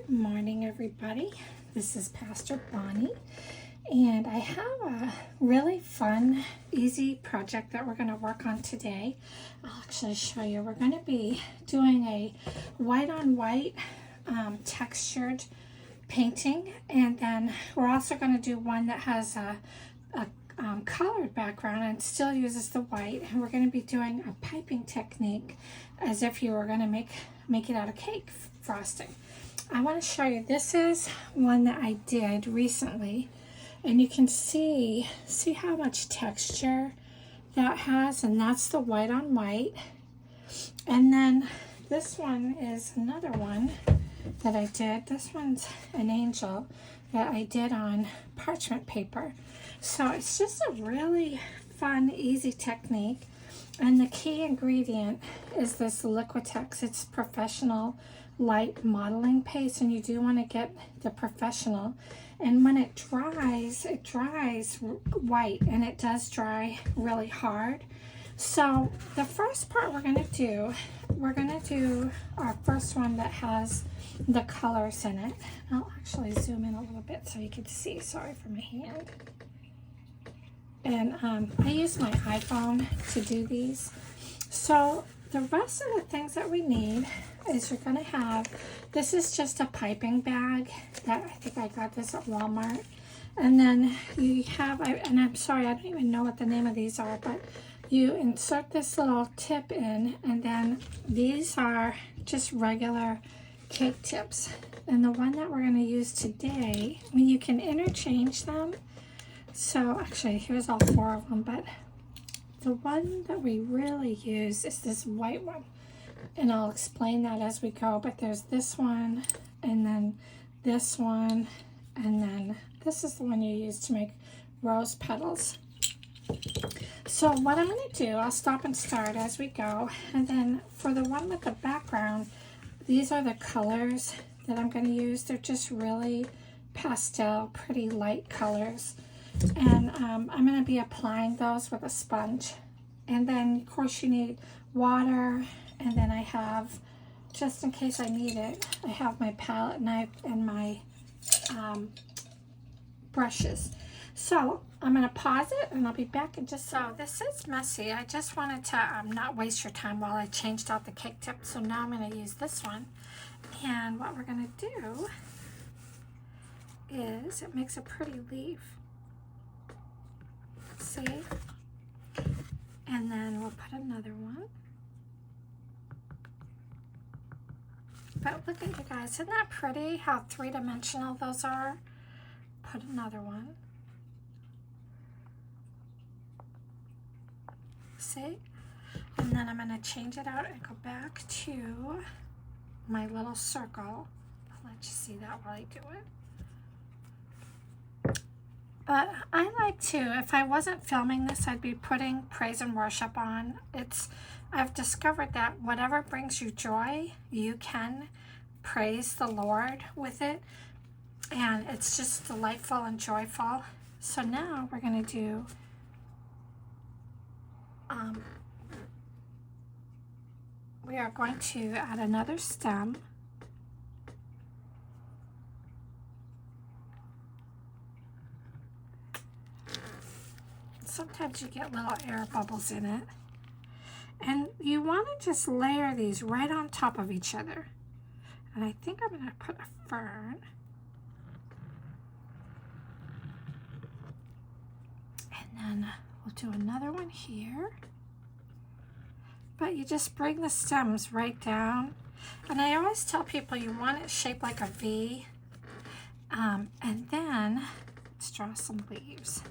Morning, everybody. This is Pastor Bonnie, and I have a really fun, easy project that we're going to work on today. I'll actually show you. We're going to be doing a white on white textured painting, and then we're also going to do one that has a colored background and still uses the white, and we're going to be doing a piping technique as if you were going to make it out of cake frosting. I want to show you, this is one that I did recently, and you can see how much texture that has, and that's the white on white. And then this one is another one that I did. This one's an angel that I did on parchment paper. So it's just a really fun, easy technique. And the key ingredient is this Liquitex. It's professional light modeling paste, and you do want to get the professional. And when it dries white, and it does dry really hard. So the first part we're going to do our first one that has the colors in it. I'll actually zoom in a little bit so you can see. Sorry for my hand. And I use my iPhone to do these. So the rest of the things that we need is you're going to have, this is just a piping bag that I think I got this at Walmart. And then you have, and I'm sorry, I don't even know what the name of these are, but you insert this little tip in, and then these are just regular cake tips. And the one that we're going to use today, I mean, you can interchange them. So actually, here's all four of them, but the one that we really use is this white one. And I'll explain that as we go, but there's this one, and then this one, and then this is the one you use to make rose petals. So what I'm going to do, I'll stop and start as we go, and then for the one with the background, these are the colors that I'm going to use. They're just really pastel, pretty light colors. And I'm going to be applying those with a sponge. And then, of course, you need water. And then I have, just in case I need it, I have my palette knife and my brushes. So I'm going to pause it, and I'll be back in just so. This is messy. I just wanted to not waste your time while I changed out the cake tip. So now I'm going to use this one. And what we're going to do is, it makes a pretty leaf. See? And then we'll put another one. But look at you guys, isn't that pretty how three-dimensional those are? Put another one. See? And then I'm going to change it out and go back to my little circle. I'll let you see that while I do it. But I like to, if I wasn't filming this, I'd be putting praise and worship on. I've discovered that whatever brings you joy, you can praise the Lord with it. And it's just delightful and joyful. So now we're going to do, we are going to add another stem. Sometimes you get little air bubbles in it. And you want to just layer these right on top of each other. And I think I'm going to put a fern. And then we'll do another one here. But you just bring the stems right down. And I always tell people you want it shaped like a V. And then let's draw some leaves.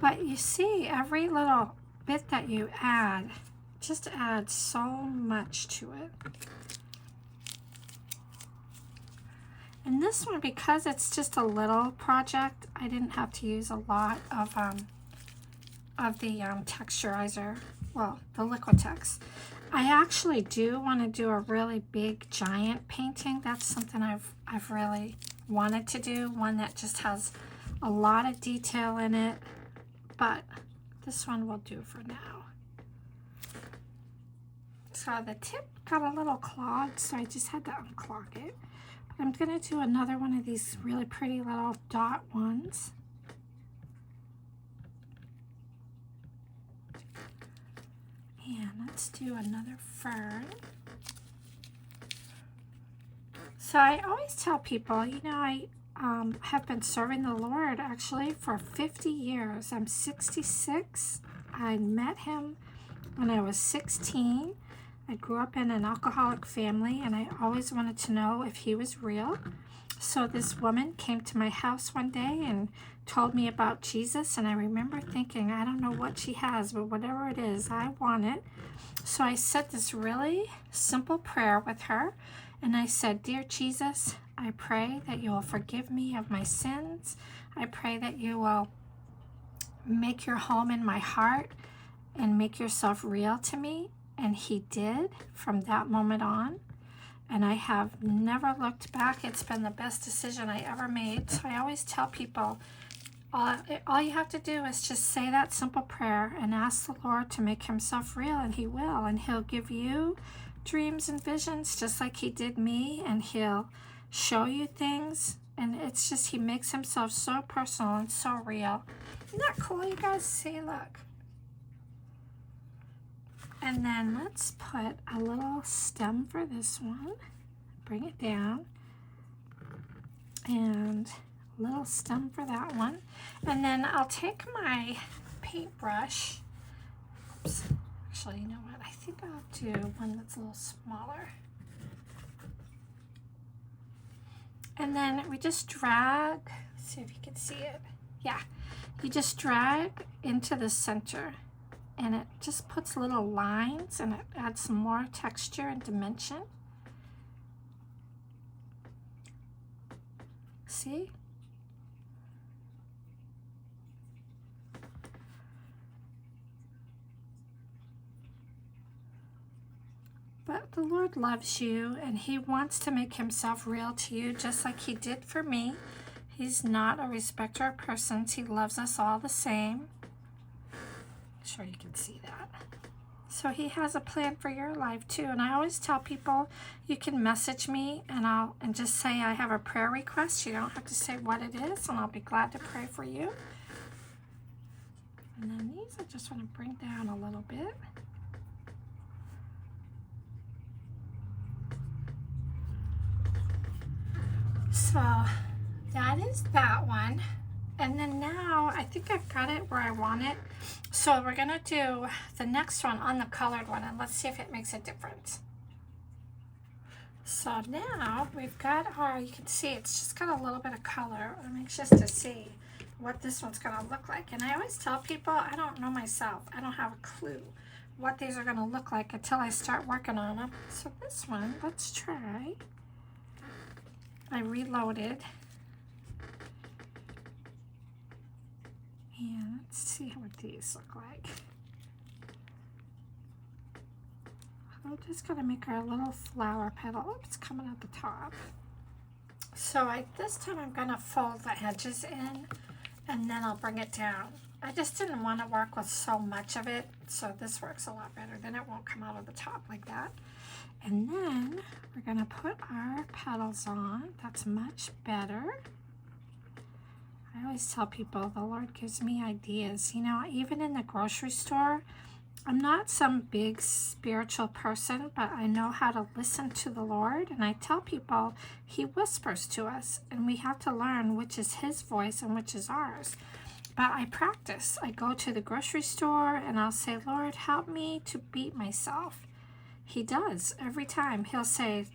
But you see, every little bit that you add just adds so much to it. And this one, because it's just a little project, I didn't have to use a lot of the texturizer, well, the Liquitex. I actually do want to do a really big, giant painting. That's something I've really wanted to do, one that just has a lot of detail in it. But this one will do for now. So the tip got a little clogged, so I just had to unclog it. But I'm going to do another one of these really pretty little dot ones. And let's do another fern. So I always tell people, you know, I have been serving the Lord actually for 50 years. I'm 66. I met him when I was 16. I grew up in an alcoholic family, and I always wanted to know if he was real. So this woman came to my house one day and told me about Jesus, and I remember thinking, I don't know what she has, but whatever it is, I want it. So I said this really simple prayer with her, and I said, Dear Jesus, I pray that you will forgive me of my sins. I pray that you will make your home in my heart and make yourself real to me. And he did from that moment on. And I have never looked back. It's been the best decision I ever made. So I always tell people, all you have to do is just say that simple prayer and ask the Lord to make himself real, and he will. And he'll give you dreams and visions just like he did me, and he'll show you things. And it's just, he makes himself so personal and so real. Isn't that cool, you guys? See, look. And then let's put a little stem for this one. Bring it down. And a little stem for that one. And then I'll take my paintbrush. Oops. Actually, you know what? I think I'll do one that's a little smaller. And then we just drag. Let's see if you can see it. Yeah. You just drag into the center. And it just puts little lines, and it adds some more texture and dimension. See? But the Lord loves you, and he wants to make himself real to you just like he did for me. He's not a respecter of persons. He loves us all the same. Sure you can see that. So he has a plan for your life too. And I always tell people, you can message me and just say I have a prayer request. You don't have to say what it is, and I'll be glad to pray for you. And then these I just want to bring down a little bit. So that is that one. And then now I think I've got it where I want it. So we're gonna do the next one on the colored one, and let's see if it makes a difference. So now we've got our, you can see it's just got a little bit of color. I'm anxious to see what this one's gonna look like. And I always tell people, I don't know myself. I don't have a clue what these are gonna look like until I start working on them. So this one, let's try. I reloaded. And let's see what these look like. I'm just going to make our little flower petal. Oops, it's coming out the top. So this time I'm going to fold the edges in, and then I'll bring it down. I just didn't want to work with so much of it, so this works a lot better. Then it won't come out of the top like that. And then we're going to put our petals on. That's much better. I always tell people the Lord gives me ideas. You know, even in the grocery store, I'm not some big spiritual person, but I know how to listen to the Lord. And I tell people he whispers to us, and we have to learn which is his voice and which is ours. But I practice. I go to the grocery store and I'll say, Lord, help me to beat myself. He does every time. He'll say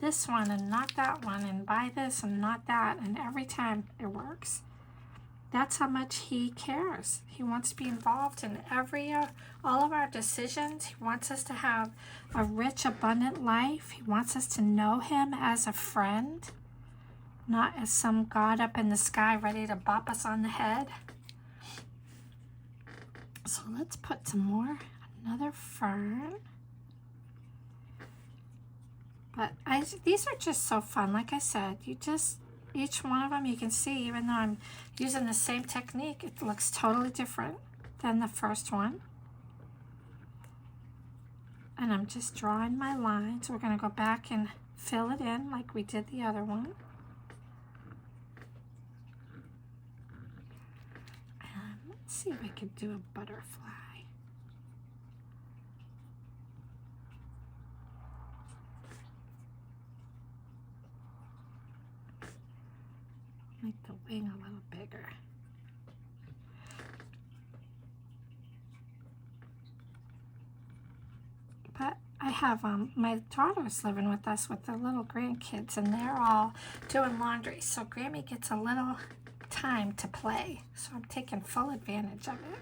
this one and not that one, and buy this and not that. And every time it works. That's how much he cares. He wants to be involved in all of our decisions. He wants us to have a rich, abundant life. He wants us to know him as a friend, not as some God up in the sky ready to bop us on the head. So let's put some more, another fern. But these are just so fun. Like I said, each one of them you can see, even though I'm using the same technique, it looks totally different than the first one. And I'm just drawing my lines. We're going to go back and fill it in like we did the other one. And let's see if I could do a butterfly. Make the wing a little bigger. But I have my daughter's living with us with the little grandkids, and they're all doing laundry. So Grammy gets a little time to play. So I'm taking full advantage of it.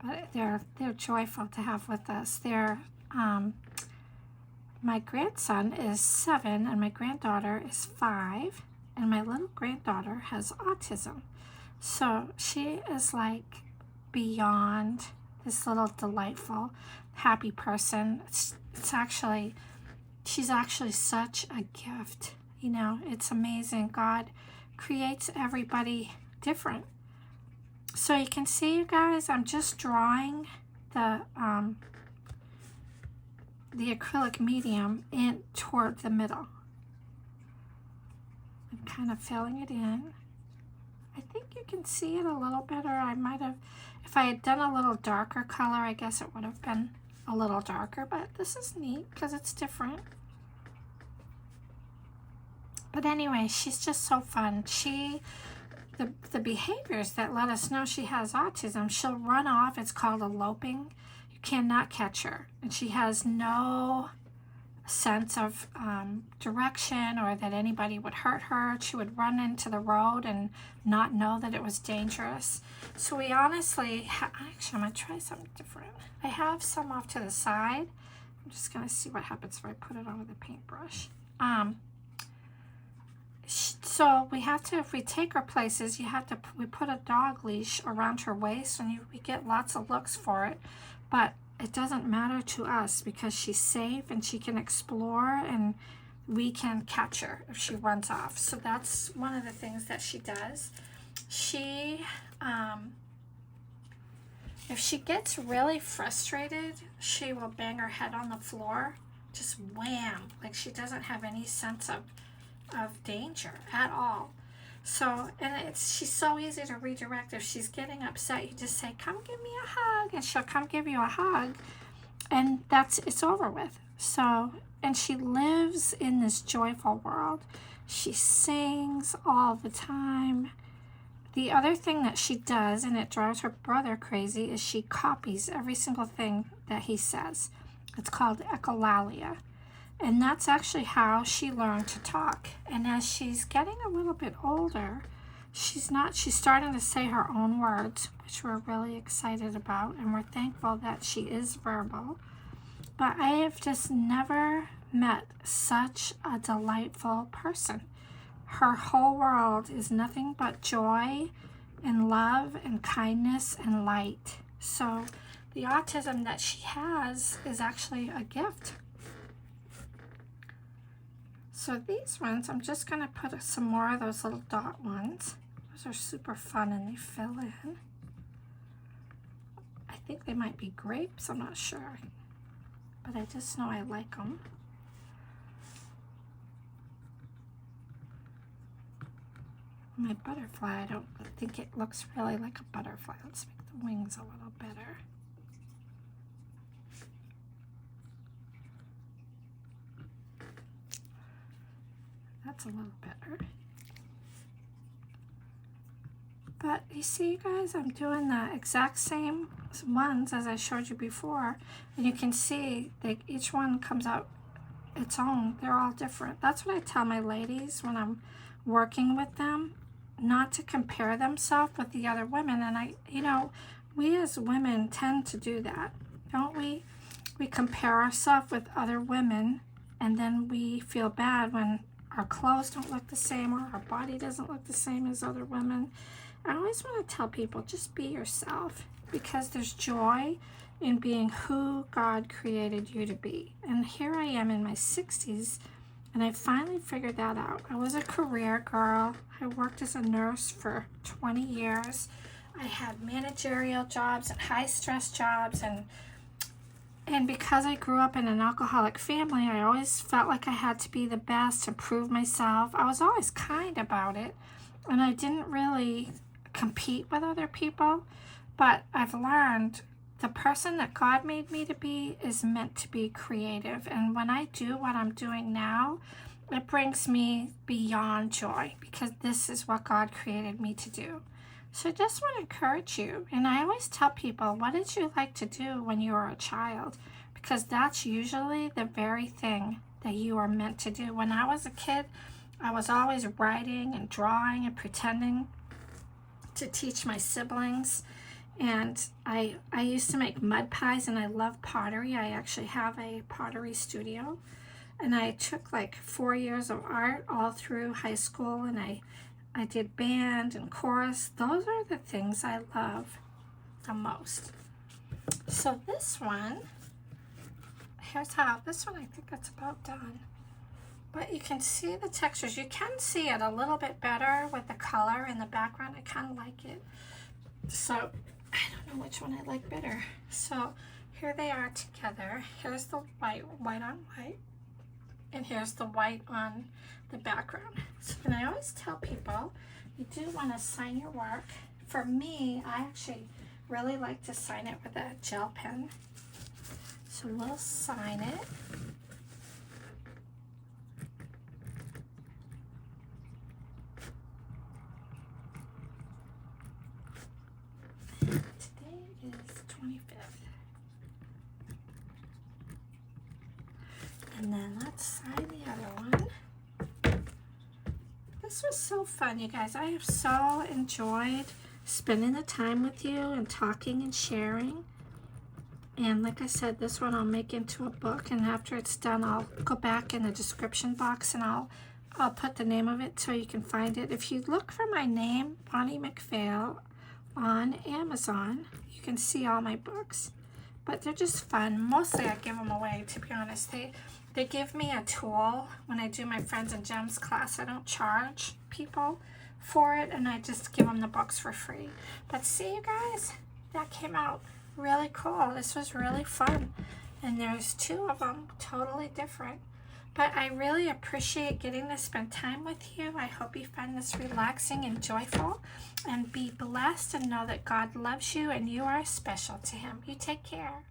But they're joyful to have with us. My grandson is 7 and my granddaughter is 5, and my little granddaughter has autism. So she is like beyond this little delightful, happy person. She's actually such a gift. You know, it's amazing. God creates everybody different. So you can see, you guys, I'm just drawing the acrylic medium in toward the middle. I'm kind of filling it in. I think you can see it a little better. I might have, if I had done a little darker color, I guess it would have been a little darker, but this is neat because it's different. But anyway, she's just so fun. The behaviors that let us know she has autism, she'll run off. It's called eloping. You cannot catch her. And she has no sense of direction or that anybody would hurt her. She would run into the road and not know that it was dangerous. So we honestly, actually, I'm going to try something different. I have some off to the side. I'm just going to see what happens if I put it on with a paintbrush. So we have to, if we take her places, we put a dog leash around her waist, and we get lots of looks for it. But it doesn't matter to us because she's safe and she can explore, and we can catch her if she runs off. So that's one of the things that she does. If she gets really frustrated, she will bang her head on the floor, just wham, like she doesn't have any sense of danger at all. So, and she's so easy to redirect. If she's getting upset, you just say, come give me a hug, and she'll come give you a hug, and it's over with. So, and she lives in this joyful world. She sings all the time. The other thing that she does, and it drives her brother crazy, is she copies every single thing that he says. It's called echolalia. And that's actually how she learned to talk. And as she's getting a little bit older, she's starting to say her own words, which we're really excited about. And we're thankful that she is verbal. But I have just never met such a delightful person. Her whole world is nothing but joy and love and kindness and light. So the autism that she has is actually a gift. So these ones, I'm just going to put some more of those little dot ones. Those are super fun and they fill in. I think they might be grapes, I'm not sure. But I just know I like them. My butterfly, I don't think it looks really like a butterfly. Let's make the wings a little better. That's a little better. But you see, guys, I'm doing the exact same ones as I showed you before. And you can see that each one comes out its own. They're all different. That's what I tell my ladies when I'm working with them, not to compare themselves with the other women. And we as women tend to do that, don't we? We compare ourselves with other women, and then we feel bad when our clothes don't look the same or our body doesn't look the same as other women. I always want to tell people, just be yourself, because there's joy in being who God created you to be. And here I am in my 60s, and I finally figured that out. I was a career girl. I worked as a nurse for 20 years. I had managerial jobs and high-stress jobs, and And because I grew up in an alcoholic family, I always felt like I had to be the best to prove myself. I was always kind about it, and I didn't really compete with other people. But I've learned the person that God made me to be is meant to be creative. And when I do what I'm doing now, it brings me beyond joy, because this is what God created me to do. So I just want to encourage you. And I always tell people, what did you like to do when you were a child? Because that's usually the very thing that you are meant to do. When I was a kid, I was always writing and drawing and pretending to teach my siblings. And I used to make mud pies, and I love pottery. I actually have a pottery studio. And I took like 4 years of art all through high school, and I did band and chorus. Those are the things I love the most. So this one, here's how, this one I think it's about done. But you can see the textures. You can see it a little bit better with the color in the background. I kind of like it. So I don't know which one I like better. So here they are together. Here's the white on white. And here's the white on the background. So, and I always tell people, you do want to sign your work. For me, I actually really like to sign it with a gel pen. So we'll sign it. Today is 25th. And then let's sign the other one. This was so fun, you guys. I have so enjoyed spending the time with you and talking and sharing. And like I said, this one I'll make into a book, and after it's done, I'll go back in the description box and I'll put the name of it so you can find it. If you look for my name, Bonnie McPhail, on Amazon, you can see all my books. But they're just fun. Mostly I give them away, to be honest. They give me a tool when I do my Friends and Gems class. I don't charge people for it, and I just give them the books for free. But see, you guys, that came out really cool. This was really fun. And there's 2 of them, totally different. But I really appreciate getting to spend time with you. I hope you find this relaxing and joyful. And be blessed and know that God loves you and you are special to Him. You take care.